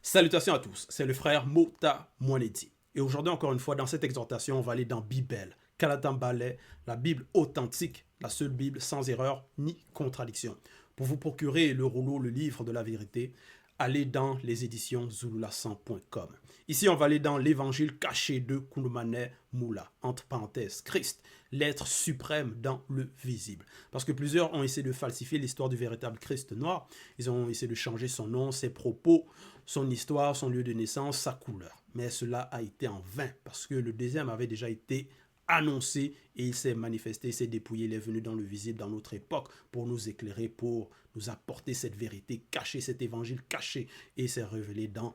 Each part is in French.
Salutations à tous, c'est le frère Mota Mwanedi. Et aujourd'hui, encore une fois, dans cette exhortation, on va aller dans Bible, Kalatambale, la Bible authentique, la seule Bible sans erreur ni contradiction. Pour vous procurer le rouleau, le livre de la vérité, allez dans les éditions zululasan.com. Ici, on va aller dans l'évangile caché de Kunumane Moula, entre parenthèses, Christ, l'être suprême dans le visible. Parce que plusieurs ont essayé de falsifier l'histoire du véritable Christ noir. Ils ont essayé de changer son nom, ses propos, son histoire, son lieu de naissance, sa couleur. Mais cela a été en vain, parce que le deuxième avait déjà été annoncé et il s'est manifesté, il s'est dépouillé, il est venu dans le visible dans notre époque pour nous éclairer, pour nous apporter cette vérité cachée, cet évangile caché, et s'est révélé dans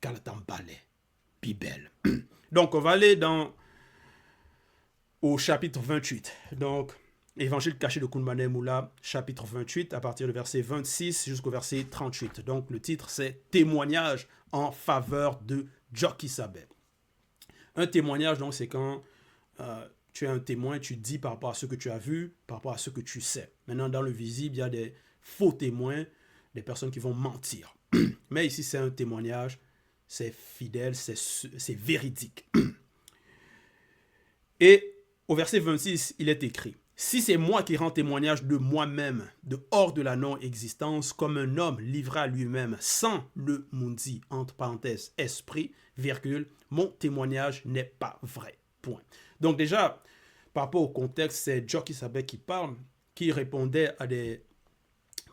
Kalatambale, Bible. Donc on va aller au chapitre 28. Donc évangile caché de Kunumane Moula, chapitre 28, à partir du verset 26 jusqu'au verset 38. Donc le titre c'est témoignage en faveur de Joki Sabet. Un témoignage, donc, c'est quand tu es un témoin, tu dis par rapport à ce que tu as vu, par rapport à ce que tu sais. Maintenant, dans le visible, il y a des faux témoins, des personnes qui vont mentir. Mais ici, c'est un témoignage, c'est fidèle, c'est véridique. Et au verset 26, il est écrit: si c'est moi qui rends témoignage de moi-même, de hors de la non-existence, comme un homme livré à lui-même sans le mundi, entre parenthèses, esprit, virgule, mon témoignage n'est pas vrai. Point. Donc déjà, par rapport au contexte, c'est Joki Sabet qui parle, qui répondait à des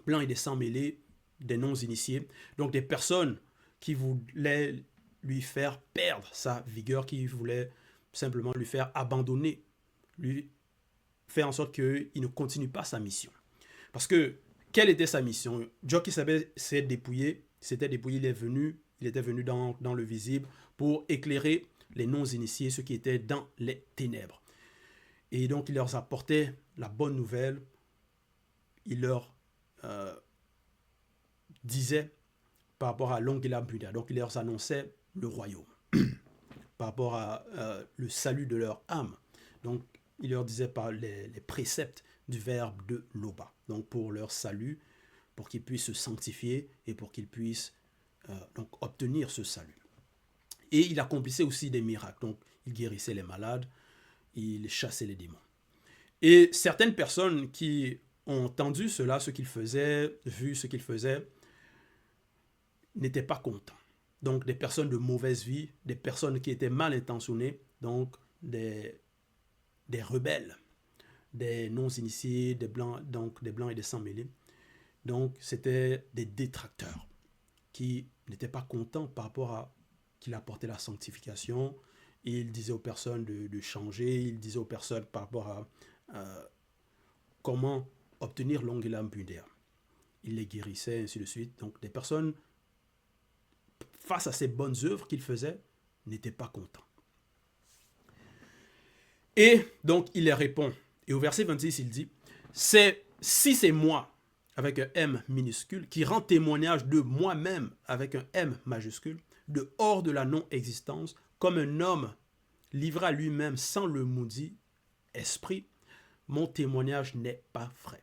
blancs et des sans-mêlés, des non-initiés, donc des personnes qui voulaient lui faire perdre sa vigueur, qui voulaient simplement lui faire abandonner, lui faire en sorte qu'il ne continue pas sa mission. Parce que, quelle était sa mission? Joki Sabet s'était dépouillé, il était venu dans le visible pour éclairer les non-initiés, ceux qui étaient dans les ténèbres. Et donc, il leur apportait la bonne nouvelle, il leur disait par rapport à l'Ongila Buddha, donc il leur annonçait le royaume, par rapport à le salut de leur âme. Donc, il leur disait par les préceptes du verbe de Loba, donc pour leur salut, pour qu'ils puissent se sanctifier et pour qu'ils puissent donc obtenir ce salut. Et il accomplissait aussi des miracles. Donc, il guérissait les malades, il chassait les démons. Et certaines personnes qui ont entendu cela, ce qu'il faisait, vu ce qu'il faisait, n'étaient pas contents. Donc, des personnes de mauvaise vie, des personnes qui étaient mal intentionnées, donc des rebelles, des non-initiés, des blancs, donc des blancs et des sans-mêlés. Donc, c'était des détracteurs qui n'étaient pas contents par rapport à qu'il apportait la sanctification. Il disait aux personnes de changer, il disait aux personnes par rapport à comment obtenir l'Ongila Buddha. Il les guérissait, ainsi de suite. Donc, des personnes, face à ces bonnes œuvres qu'il faisait, n'étaient pas contents. Et donc, il les répond. Et au verset 26, il dit: si c'est moi, avec un M minuscule, qui rend témoignage de moi-même, avec un M majuscule, de hors de la non-existence, comme un homme livré à lui-même sans le maudit esprit, mon témoignage n'est pas vrai.